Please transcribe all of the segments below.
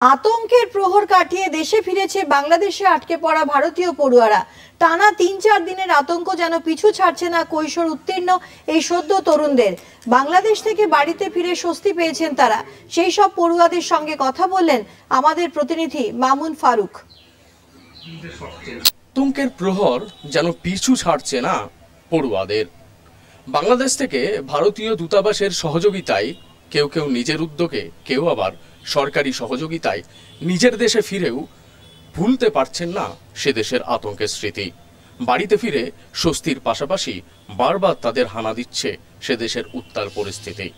আতঙ্কের প্রহর কাটিয়ে দেশে ফিরেছে বাংলাদেশে আটকে পড়া ভারতীয় পড়ুয়ারা। টানা ৩-৪ দিনের আতঙ্ক যেন পিছু ছাড়ছে না কৈশোর উত্তীর্ণ এই সদ্য তরুণদের। বাংলাদেশ থেকে বাড়িতে ফিরে স্বস্তি পেয়েছেন তারা। সেই সব পড়ুয়াদের সঙ্গে কথা বললেন আমাদের প্রতিনিধি মামুন ফারুক। আতঙ্কের প্রহর যেন পিছু ছাড়ছে না পড়ুয়াদের। বাংলাদেশ থেকে ভারতীয় দূতাবাসের সহযোগিতায় কেউ কেউ নিজের উদ্যোগে, কেউ আবার সরকারি সহযোগিতায় নিজের দেশে ফিরেও ভুলতে পারছেন না সে দেশের আতঙ্কের স্মৃতি। বাড়িতে ফিরে স্বস্তির পাশাপাশি বারবার তাদের হানা দিচ্ছে সে দেশের উত্তাল পরিস্থিতি।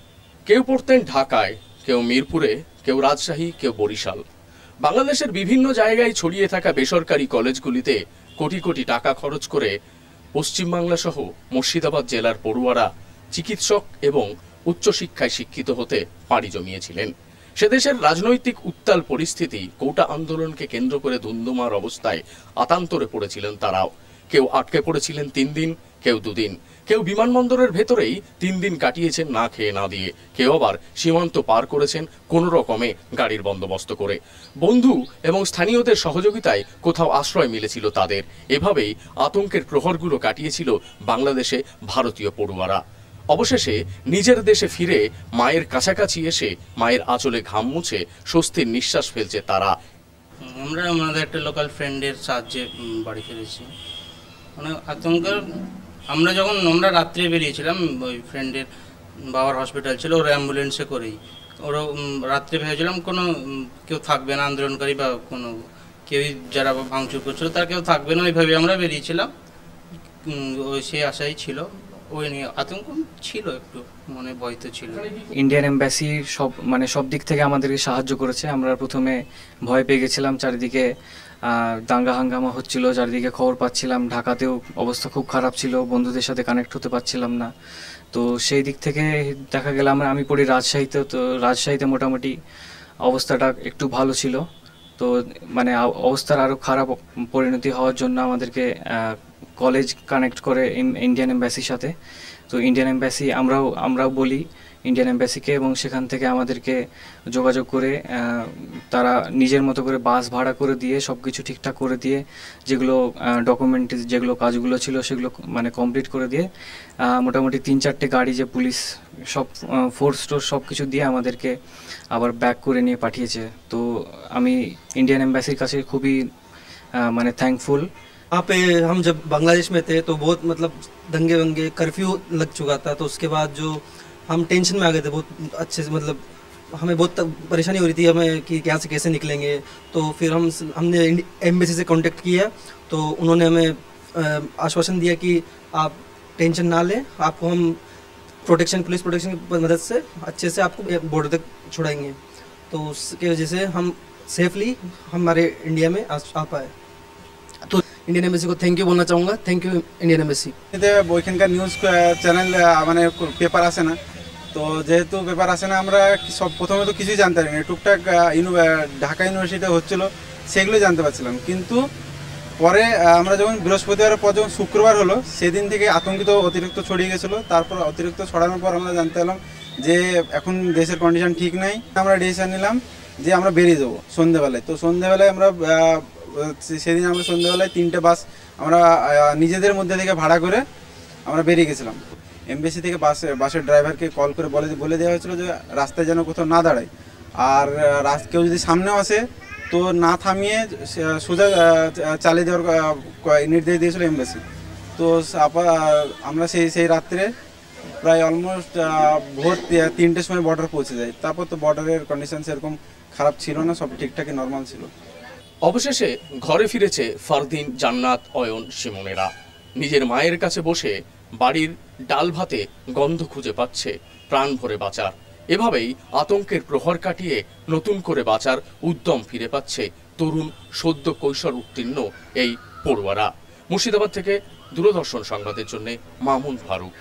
কেউ পড়তেন ঢাকায়, কেউ মিরপুরে, কেউ রাজশাহী, কেউ বরিশাল। বাংলাদেশের বিভিন্ন জায়গায় ছড়িয়ে থাকা বেসরকারি কলেজগুলিতে কোটি কোটি টাকা খরচ করে পশ্চিমবাংলা সহ মুর্শিদাবাদ জেলার পড়ুয়ারা চিকিৎসক এবং উচ্চশিক্ষায় শিক্ষিত হতে পাড়ি জমিয়েছিলেন। সে দেশের রাজনৈতিক উত্তাল পরিস্থিতি, কোটা আন্দোলনকে কেন্দ্র করে ধুন্ধুমার অবস্থায় আতান্তরে পড়েছিলেন তারাও। কেউ আটকে পড়েছিলেন 3 দিন, কেউ 2 দিন, কেউ বিমানবন্দরের ভেতরেই 3 দিন কাটিয়েছেন না খেয়ে না দিয়ে, কেউ আবার সীমান্ত পার করেছেন কোনো রকমে গাড়ির বন্দোবস্ত করে। বন্ধু এবং স্থানীয়দের সহযোগিতায় কোথাও আশ্রয় মিলেছিল তাদের। এভাবেই আতঙ্কের প্রহরগুলো কাটিয়েছিল বাংলাদেশে ভারতীয় পড়ুয়ারা। অবশেষে নিজের দেশে ফিরে মায়ের কাছাকাছি এসে মায়ের আঁচলে ঘাম মুছে স্বস্তির নিঃশ্বাস ফেলছে তারা। আমরা আমাদের একটা লোকাল ফ্রেন্ডের সাহায্যে বাড়ি ফিরেছি। মানে আতঙ্কের আমরা রাত্রে বেরিয়েছিলাম, ওই ফ্রেন্ডের বাবার হসপিটাল ছিল, ওর অ্যাম্বুলেন্সে করেই ওরা রাত্রে ভেবেছিলাম কোনো কেউ থাকবে না, আন্দোলনকারী বা কোনো কেউই যারা ভাঙচুর করছিল তার কেউ থাকবে না, ওইভাবে আমরা বেরিয়েছিলাম। ওই সেই আশাই ছিল, ওই নিয়ে আতঙ্ক ছিল, একটু মনে ভয় তো ছিল। ইন্ডিয়ান এম্বাসি সব দিক থেকে আমাদেরকে সাহায্য করেছে। আমরা প্রথমে ভয় পেয়ে গেছিলাম, চারিদিকে দাঙ্গা হাঙ্গামা হচ্ছিল, চারিদিকে খবর পাচ্ছিলাম। ঢাকাতেও অবস্থা খুব খারাপ ছিল, বন্ধুদের সাথে কানেক্ট হতে পারছিলাম না। তো সেই দিক থেকে দেখা গেল আমি পড়ি রাজশাহীতে, তো রাজশাহীতে মোটামুটি অবস্থাটা একটু ভালো ছিল। তো মানে অবস্থার আরও খারাপ পরিণতি হওয়ার জন্য আমাদেরকে কলেজ কানেক্ট করে ইন্ডিয়ান এম্বাসির সাথে। তো ইন্ডিয়ান এম্বাসি আমরাও বলি ইন্ডিয়ান এম্বাসিকে, এবং সেখান থেকে আমাদেরকে যোগাযোগ করে তারা নিজের মতো করে বাস ভাড়া করে দিয়ে সব কিছু ঠিকঠাক করে দিয়ে, যেগুলো ডকুমেন্ট যেগুলো কাজগুলো ছিল সেগুলো মানে কমপ্লিট করে দিয়ে মোটামুটি 3-4টে গাড়ি, যে পুলিশ সব ফোর্স টোর্স সব কিছু দিয়ে আমাদেরকে আবার ব্যাক করে নিয়ে পাঠিয়েছে। তো আমি ইন্ডিয়ান এম্বাসির কাছে খুবই মানে থ্যাঙ্কফুল। वहाँ पे हम जब बांग्लादेश में थे तो बहुत मतलब दंगे वंगे कर्फ्यू लग चुका था, तो उसके बाद जो हम टेंशन में आ गए थे बहुत अच्छे से, मतलब हमें बहुत परेशानी हो रही थी हमें कि यहाँ से कैसे निकलेंगे। तो फिर हमने एम्बेसी से कांटेक्ट किया, तो उन्होंने हमें आश्वासन दिया कि आप टेंशन ना लें, आपको हम पुलिस प्रोटेक्शन की मदद से अच्छे से आपको बॉर्डर तक छुड़ाएंगे। तो उसकी वजह से हम सेफली हमारे इंडिया में आ पाए। तो इंडियन एम्बेसी को थैंक यू बोलना चाहूँगा, थैंक यू इंडियन एम्बेसी। ওইখানকার নিউজ চ্যানেল মানে পেপার আসে না, তো যেহেতু পেপার আসে না আমরা সব প্রথমে তো কিছুই জানতে পারিনি। টুকটাক ঢাকা ইউনিভার্সিটিতে হচ্ছিলো সেগুলো জানতে পারছিলাম, কিন্তু পরে আমরা যখন বৃহস্পতিবারের পর যখন শুক্রবার হলো সেদিন থেকে আতঙ্কিত অতিরিক্ত ছড়িয়ে গেছিলো। তারপর অতিরিক্ত ছড়ানোর পর আমরা জানতে পারলাম যে এখন দেশের কন্ডিশন ঠিক নাই। আমরা ডিসিশন নিলাম যে আমরা বেরিয়ে যাবো সন্ধ্যেবেলায়। তো সন্ধ্যেবেলায় সেদিন আমরা সন্ধ্যেবেলায় 3টে বাস আমরা নিজেদের মধ্যে থেকে ভাড়া করে আমরা বেরিয়ে গেছিলাম। এমবেসি থেকে বাসের ড্রাইভারকে কল করে বলে দেওয়া হয়েছিল যে রাস্তায় যেন কোথাও না দাঁড়ায়, আর কেউ যদি সামনেও আসে তো না থামিয়ে সোজা চালিয়ে দেওয়ার নির্দেশ দিয়েছিল এমবেসি। তো আমরা সেই রাত্রে প্রায় অলমোস্ট ভোর 3টের সময় বর্ডার পৌঁছে যাই। তারপর তো বর্ডারের কন্ডিশন সেরকম খারাপ ছিল না, সব ঠিকঠাকই নর্মাল ছিল। অবশেষে ঘরে ফিরেছে ফারদিন, জান্নাত, অয়ন, শিমুনেরা। নিজের মায়ের কাছে বসে বাড়ির ডাল ভাতে গন্ধ খুঁজে পাচ্ছে প্রাণ ভরে বাঁচার। এভাবেই আতঙ্কের প্রহর কাটিয়ে নতুন করে বাঁচার উদ্যম ফিরে পাচ্ছে তরুণ সদ্য কৈশোর উত্তীর্ণ এই পড়ুয়ারা। মুর্শিদাবাদ থেকে দূরদর্শন সংবাদের জন্য মামুন ফারুক।